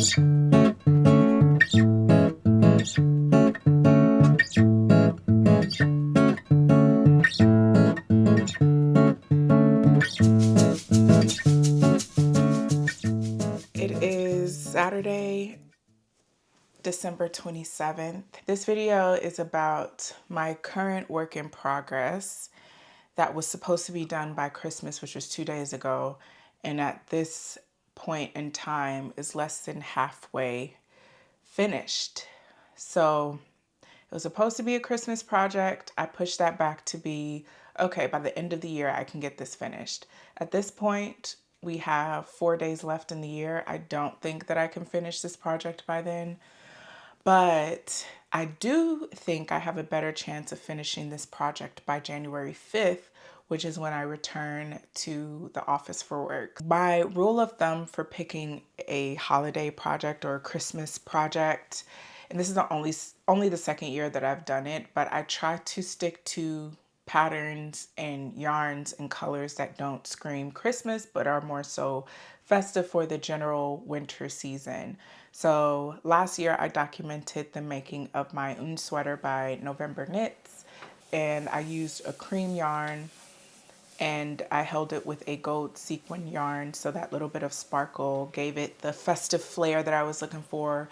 It is Saturday, December 27th. This video is about my current work in progress that was supposed to be done by Christmas, which was 2 days ago, and at this point in time is less than halfway finished. So it was supposed to be a Christmas project. I pushed that back to be, okay, by the end of the year, I can get this finished. At this point, we have 4 days left in the year. I don't think that I can finish this project by then, but I do think I have a better chance of finishing this project by January 5th, which is when I return to the office for work. My rule of thumb for picking a holiday project or a Christmas project, and this is only the second year that I've done it, but I try to stick to patterns and yarns and colors that don't scream Christmas but are more so festive for the general winter season. So last year I documented the making of my own sweater by November Knits, and I used a cream yarn and I held it with a gold sequin yarn, so that little bit of sparkle gave it the festive flair that I was looking for.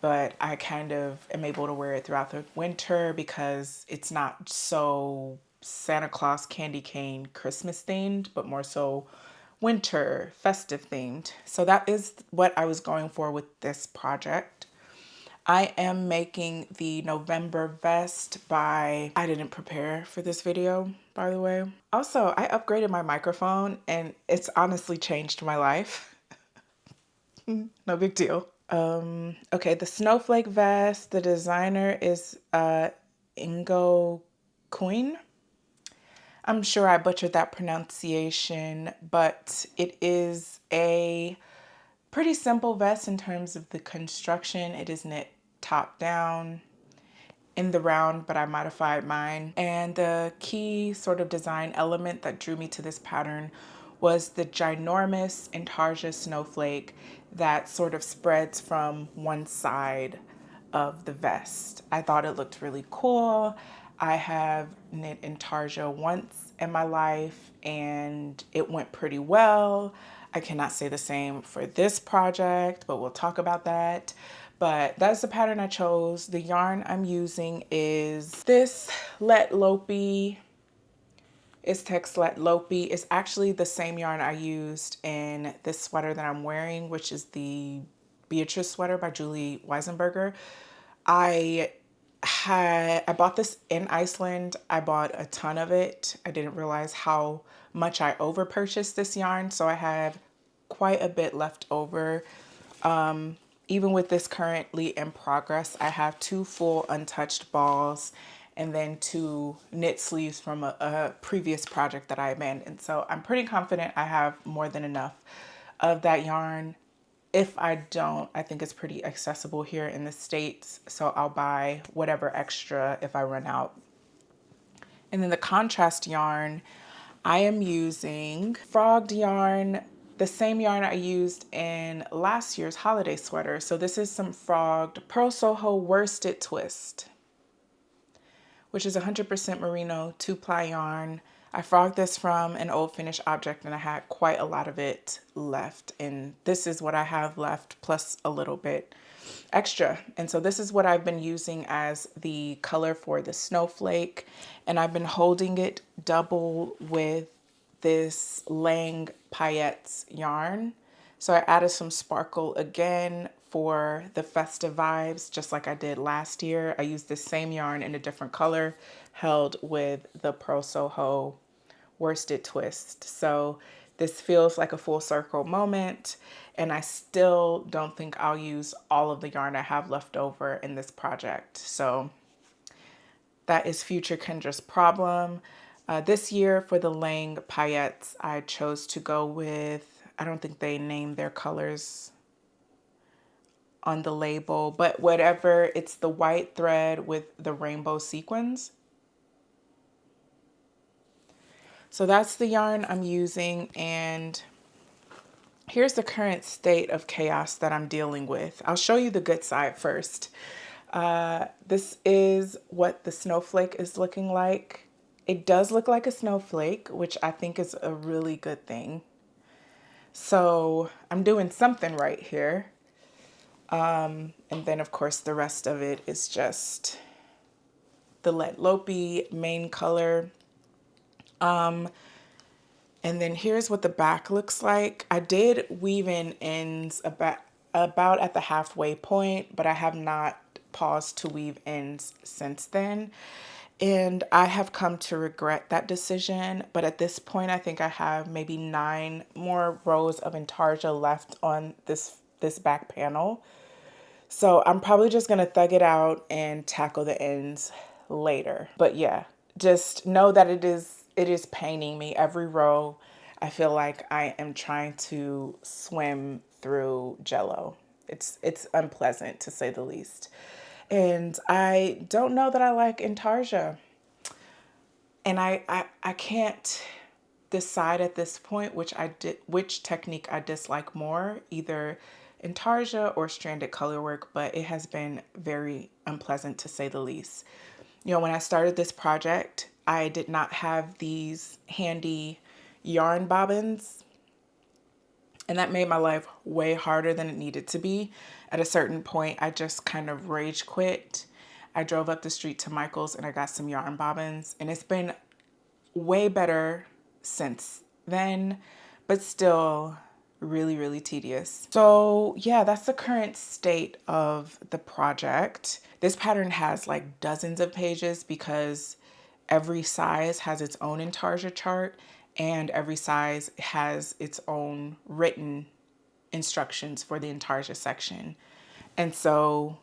But I kind of am able to wear it throughout the winter because it's not so Santa Claus candy cane Christmas themed, but more so winter festive themed. So that is what I was going for with this project. I am making the November vest by, I didn't prepare for this video, by the way. Also, I upgraded my microphone and it's honestly changed my life. No big deal. Okay, the Snowflake vest, the designer is Ingo Queen. I'm sure I butchered that pronunciation, but it is a pretty simple vest in terms of the construction. It is knit top down in the round, but I modified mine. And the key sort of design element that drew me to this pattern was the ginormous intarsia snowflake that sort of spreads from one side of the vest. I thought it looked really cool. I have knit intarsia once in my life and it went pretty well. I cannot say the same for this project, but we'll talk about that. But that's the pattern I chose. The yarn I'm using is this Let Lopi. It's Tex Let Lopi. It's actually the same yarn I used in this sweater that I'm wearing, which is the Beatrice sweater by Julie Weisenberger. I bought this in Iceland. I bought a ton of it. I didn't realize how much I over purchased this yarn, so I have quite a bit left over. Even with this currently in progress, I have 2 full untouched balls and then 2 knit sleeves from a previous project that I abandoned. So I'm pretty confident I have more than enough of that yarn. If I don't, I think it's pretty accessible here in the States, so I'll buy whatever extra if I run out. And then the contrast yarn, I am using frogged yarn, the same yarn I used in last year's holiday sweater. So this is some frogged Pearl Soho worsted twist, which is 100% merino 2-ply yarn. I frogged this from an old finished object and I had quite a lot of it left. And this is what I have left plus a little bit extra. And so this is what I've been using as the color for the snowflake. And I've been holding it double with this Lang Paillettes yarn. So I added some sparkle again for the festive vibes, just like I did last year. I used the same yarn in a different color, held with the Pearl Soho worsted twist. So this feels like a full circle moment, and I still don't think I'll use all of the yarn I have left over in this project. So that is future Kendra's problem. This year for the Lang Paillettes, I chose to go with, I don't think they named their colors on the label, but whatever, it's the white thread with the rainbow sequins. So that's the yarn I'm using, and Here's the current state of chaos that I'm dealing with. I'll show you the good side first. This is what the snowflake is looking like. It does look like a snowflake, which I think is a really good thing. So I'm doing something right here. And then of course the rest of it is just the Let Lopi main color. And then here's what the back looks like. I did weave in ends about at the halfway point, but I have not paused to weave ends since then. And I have come to regret that decision. But at this point, I think I have maybe 9 more rows of intarsia left on this back panel. So I'm probably just gonna thug it out and tackle the ends later. But yeah, just know that it is paining me every row. I feel like I am trying to swim through jello. It's unpleasant to say the least. And I don't know that I like intarsia. And I can't decide at this point which technique I dislike more, either intarsia or stranded color work, but it has been very unpleasant to say the least. You know, when I started this project, I did not have these handy yarn bobbins, and that made my life way harder than it needed to be. At a certain point, I just kind of rage quit. I drove up the street to Michael's and I got some yarn bobbins, and it's been way better since then, but still really, really tedious. So yeah, that's the current state of the project. This pattern has like dozens of pages because every size has its own intarsia chart and every size has its own written instructions for the intarsia section. And so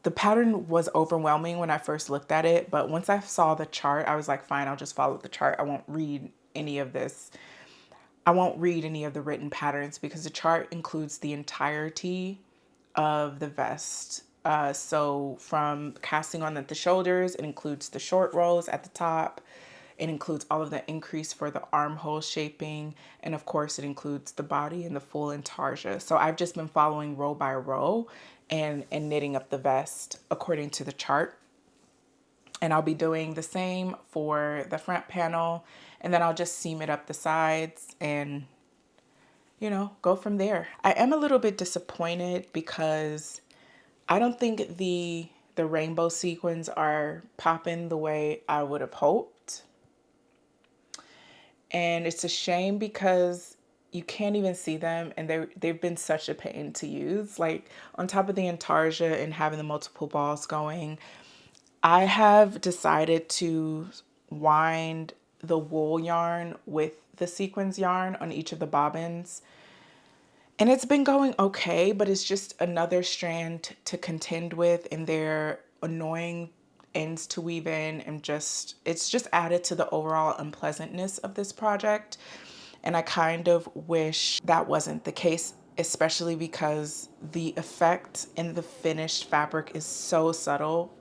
the pattern was overwhelming when I first looked at it, but once I saw the chart, I was like, fine, I'll just follow the chart. I won't read any of this. I won't read any of the written patterns because the chart includes the entirety of the vest. So from casting on at the shoulders, it includes the short rows at the top. It includes all of the increase for the armhole shaping. And of course, it includes the body and the full intarsia. So I've just been following row by row and knitting up the vest according to the chart. And I'll be doing the same for the front panel. And then I'll just seam it up the sides and, you know, go from there. I am a little bit disappointed because I don't think the rainbow sequins are popping the way I would have hoped. And it's a shame because you can't even see them, and they've been such a pain to use. Like on top of the intarsia and having the multiple balls going, I have decided to wind the wool yarn with the sequins yarn on each of the bobbins. And it's been going okay, but it's just another strand to contend with, and they're annoying ends to weave in, and it's just added to the overall unpleasantness of this project. And I kind of wish that wasn't the case, especially because the effect in the finished fabric is so subtle,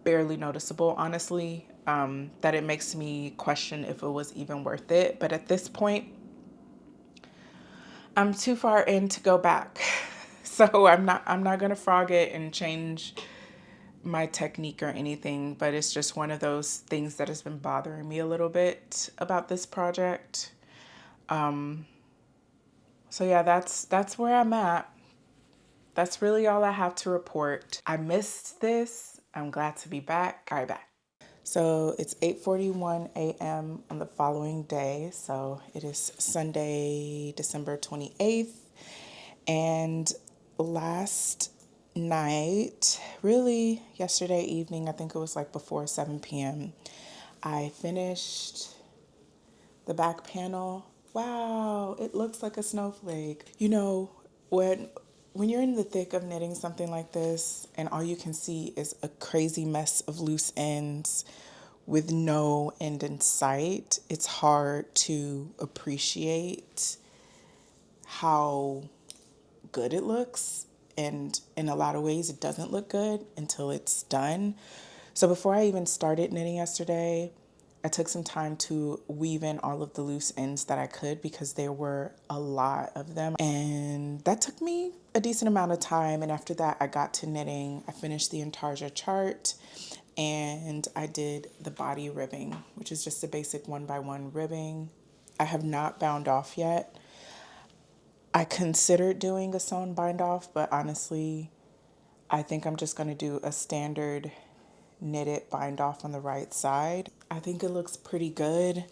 barely noticeable, honestly, that it makes me question if it was even worth it. But at this point, I'm too far in to go back. So I'm not gonna frog it and change my technique or anything, but it's just one of those things that has been bothering me a little bit about this project. So yeah, that's where I'm at. That's really all I have to report. I missed this. I'm glad to be back. All right, back. So it's 8:41 a.m. on the following day. So it is Sunday, December 28th. And last night, really yesterday evening, I think it was like before 7 p.m., I finished the back panel. Wow, it looks like a snowflake. You know, when you're in the thick of knitting something like this and all you can see is a crazy mess of loose ends with no end in sight, it's hard to appreciate how good it looks. And in a lot of ways, it doesn't look good until it's done. So before I even started knitting yesterday, I took some time to weave in all of the loose ends that I could because there were a lot of them. And that took me a decent amount of time. And after that, I got to knitting. I finished the intarsia chart and I did the body ribbing, which is just a basic 1x1 ribbing. I have not bound off yet. I considered doing a sewn bind off, but honestly, I think I'm just going to do a standard knitted bind off on the right side. I think it looks pretty good.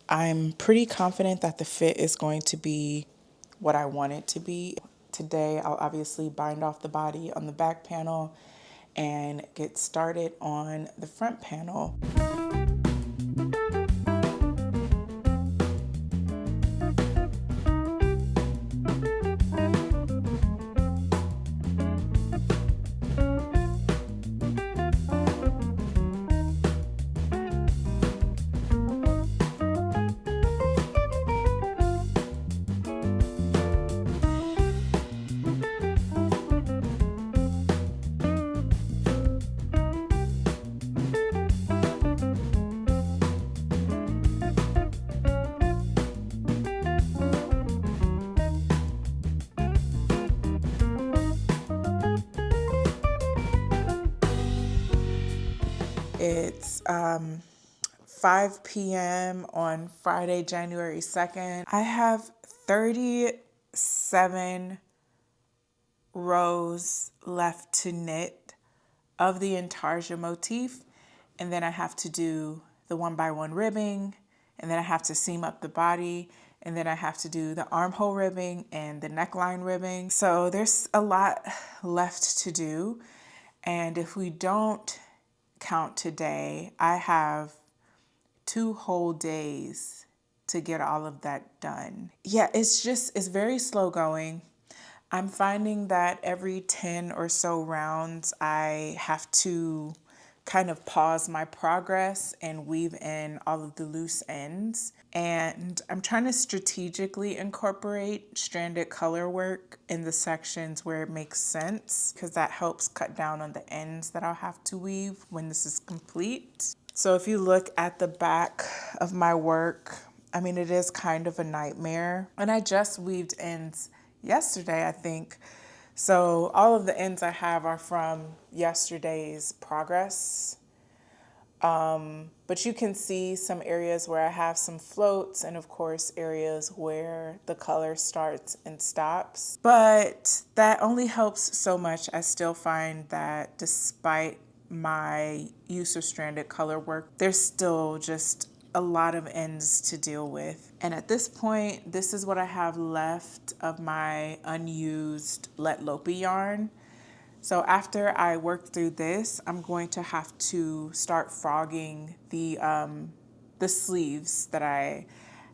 I'm pretty confident that the fit is going to be what I want it to be. Today, I'll obviously bind off the body on the back panel and get started on the front panel. It's 5 p.m. on Friday, January 2nd. I have 37 rows left to knit of the intarsia motif. And then I have to do the 1x1 ribbing. And then I have to seam up the body. And then I have to do the armhole ribbing and the neckline ribbing. So there's a lot left to do. And if we don't count today, I have 2 whole days to get all of that done. Yeah, it's very slow going. I'm finding that every 10 or so rounds, I have to kind of pause my progress and weave in all of the loose ends. And I'm trying to strategically incorporate stranded color work in the sections where it makes sense, because that helps cut down on the ends that I'll have to weave when this is complete. So if you look at the back of my work, I mean, it is kind of a nightmare. And I just weaved ends yesterday, I think. So all of the ends I have are from yesterday's progress. But you can see some areas where I have some floats and of course areas where the color starts and stops. But that only helps so much. I still find that despite my use of stranded color work, there's still just a lot of ends to deal with. And at this point, this is what I have left of my unused Let Lopi yarn. So after I work through this, I'm going to have to start frogging the sleeves that I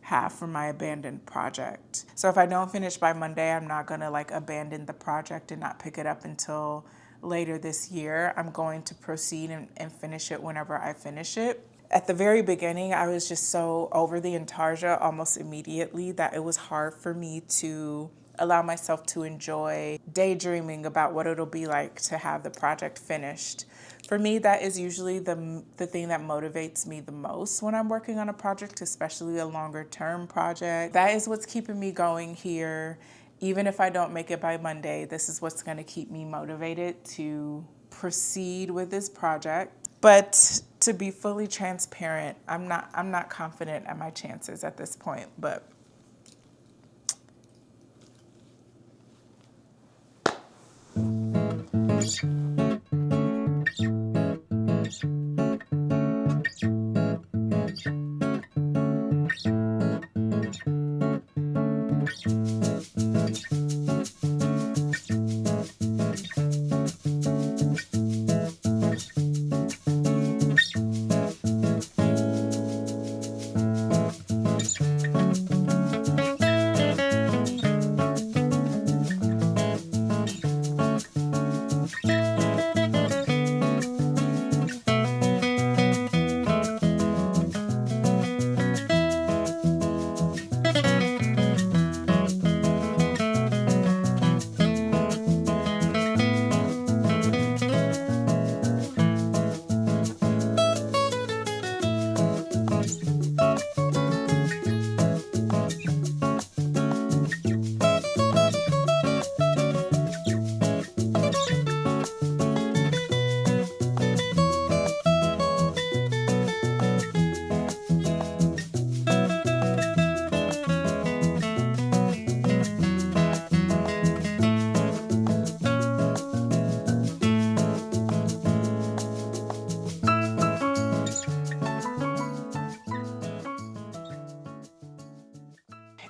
have for my abandoned project. So if I don't finish by Monday, I'm not gonna abandon the project and not pick it up until later this year. I'm going to proceed and finish it whenever I finish it. At the very beginning, I was just so over the intarsia almost immediately that it was hard for me to allow myself to enjoy daydreaming about what it'll be like to have the project finished. For me, that is usually the thing that motivates me the most when I'm working on a project, especially a longer term project. That is what's keeping me going here. Even if I don't make it by Monday, this is what's gonna keep me motivated to proceed with this project. But to be fully transparent, I'm not confident at my chances at this point, but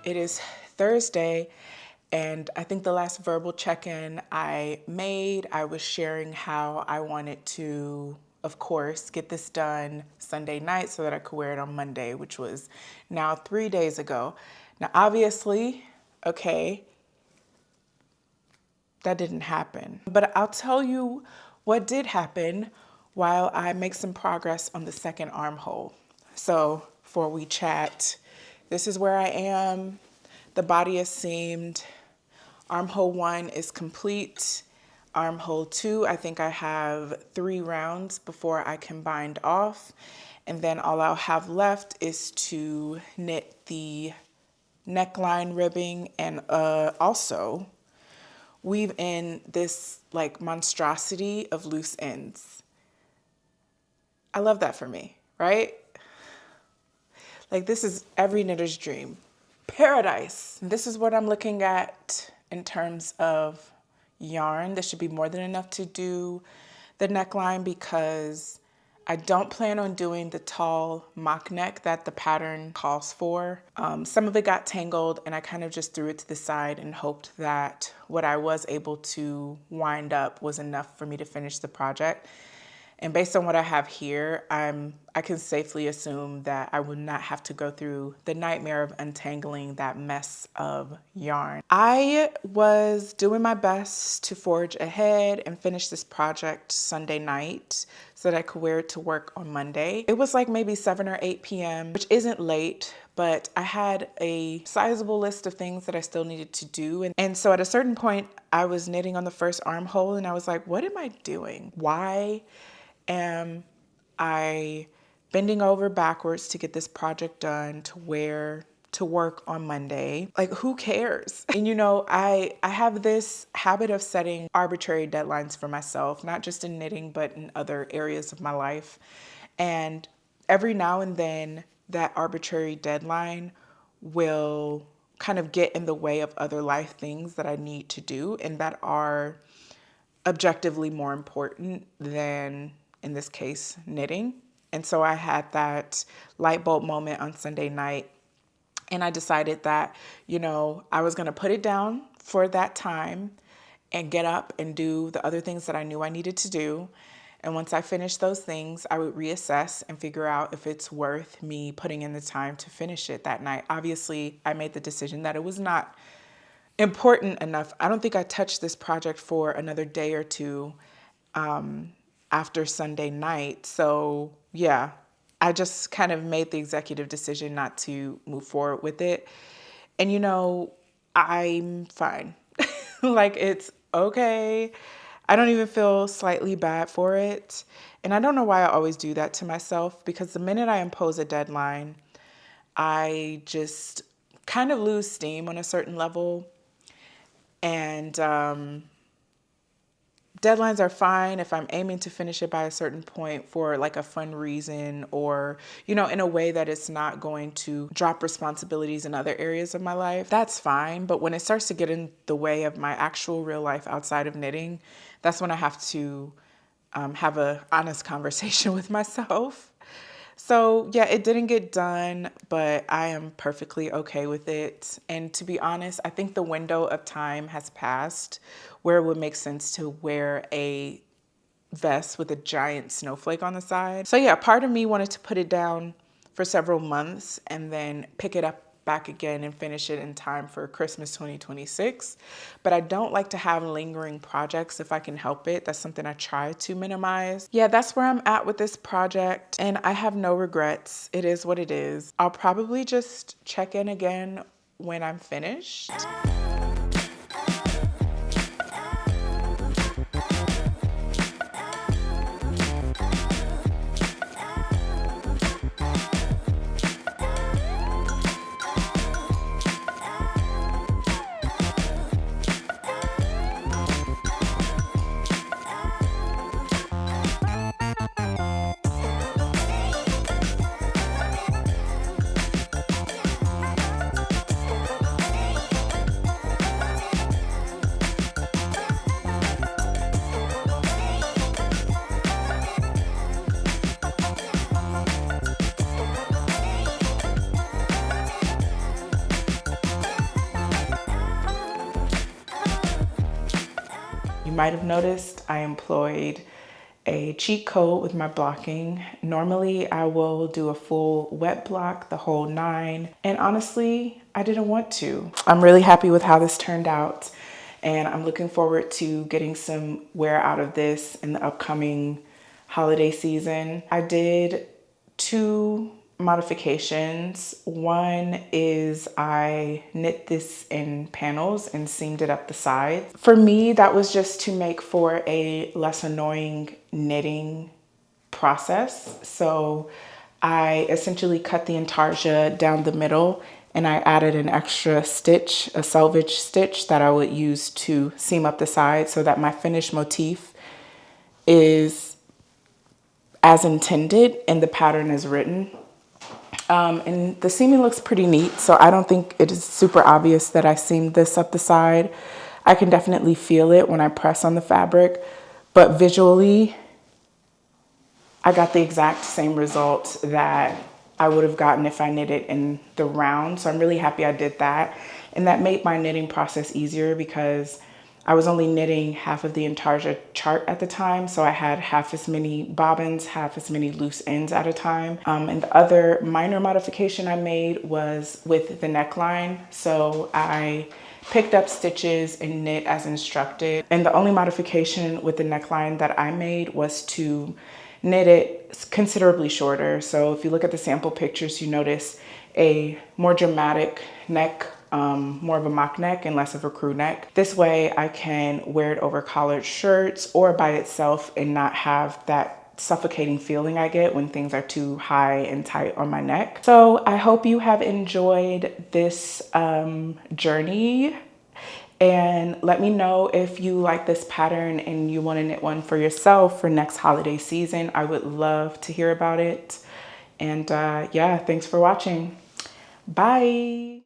It is Thursday, and I think the last verbal check-in I made, I was sharing how I wanted to, of course, get this done Sunday night so that I could wear it on Monday, which was now 3 days ago. Now, obviously, okay, that didn't happen. But I'll tell you what did happen while I make some progress on the second armhole. So before we chat, this is where I am. The body is seamed. Armhole 1 is complete. Armhole 2, I think I have 3 rounds before I can bind off. And then all I'll have left is to knit the neckline ribbing and also weave in this like monstrosity of loose ends. I love that for me, right? Like, this is every knitter's dream. Paradise. This is what I'm looking at in terms of yarn. This should be more than enough to do the neckline because I don't plan on doing the tall mock neck that the pattern calls for. Some of it got tangled and I kind of just threw it to the side and hoped that what I was able to wind up was enough for me to finish the project. And based on what I have here, I can safely assume that I would not have to go through the nightmare of untangling that mess of yarn. I was doing my best to forge ahead and finish this project Sunday night so that I could wear it to work on Monday. It was like maybe 7 or 8 p.m., which isn't late, but I had a sizable list of things that I still needed to do. And so at a certain point, I was knitting on the first armhole and I was like, what am I doing? Why am I bending over backwards to get this project done to wear to work on Monday? Like, who cares? And you know, I have this habit of setting arbitrary deadlines for myself, not just in knitting, but in other areas of my life. And every now and then that arbitrary deadline will kind of get in the way of other life things that I need to do and that are objectively more important than, in this case, knitting. And so I had that light bulb moment on Sunday night and I decided that, you know, I was going to put it down for that time and get up and do the other things that I knew I needed to do. And once I finished those things, I would reassess and figure out if it's worth me putting in the time to finish it that night. Obviously, I made the decision that it was not important enough. I don't think I touched this project for another day or two after Sunday night. So yeah, I just kind of made the executive decision not to move forward with it. And you know, I'm fine. Like, it's okay. I don't even feel slightly bad for it. And I don't know why I always do that to myself, because the minute I impose a deadline, I just kind of lose steam on a certain level. And deadlines are fine if I'm aiming to finish it by a certain point for like a fun reason, or, you know, in a way that it's not going to drop responsibilities in other areas of my life. That's fine. But when it starts to get in the way of my actual real life outside of knitting, that's when I have to have an honest conversation with myself. So yeah, it didn't get done, but I am perfectly okay with it. And to be honest, I think the window of time has passed where it would make sense to wear a vest with a giant snowflake on the side. So yeah, part of me wanted to put it down for several months and then pick it up back again and finish it in time for Christmas 2026. But I don't like to have lingering projects if I can help it. That's something I try to minimize. Yeah, that's where I'm at with this project, and I have no regrets. It is what it is. I'll probably just check in again when I'm finished. You might have noticed I employed a cheat code with my blocking. Normally I will do a full wet block, the whole 9. And honestly, I didn't want to. I'm really happy with how this turned out. And I'm looking forward to getting some wear out of this in the upcoming holiday season. I did 2 modifications. One is I knit this in panels and seamed it up the sides. For me, that was just to make for a less annoying knitting process. So I essentially cut the intarsia down the middle and I added an extra stitch, a selvage stitch that I would use to seam up the sides so that my finished motif is as intended and the pattern is written. And the seaming looks pretty neat, so I don't think it is super obvious that I seamed this up the side. I can definitely feel it when I press on the fabric, but visually, I got the exact same result that I would have gotten if I knit it in the round. So I'm really happy I did that. And that made my knitting process easier because I was only knitting half of the intarsia chart at the time. So I had half as many bobbins, half as many loose ends at a time. And the other minor modification I made was with the neckline. So I picked up stitches and knit as instructed. And the only modification with the neckline that I made was to knit it considerably shorter. So if you look at the sample pictures, you notice a more dramatic neck, more of a mock neck and less of a crew neck. This way I can wear it over collared shirts or by itself and not have that suffocating feeling I get when things are too high and tight on my neck. So I hope you have enjoyed this journey. And let me know if you like this pattern and you want to knit one for yourself for next holiday season. I would love to hear about it. And yeah, thanks for watching. Bye.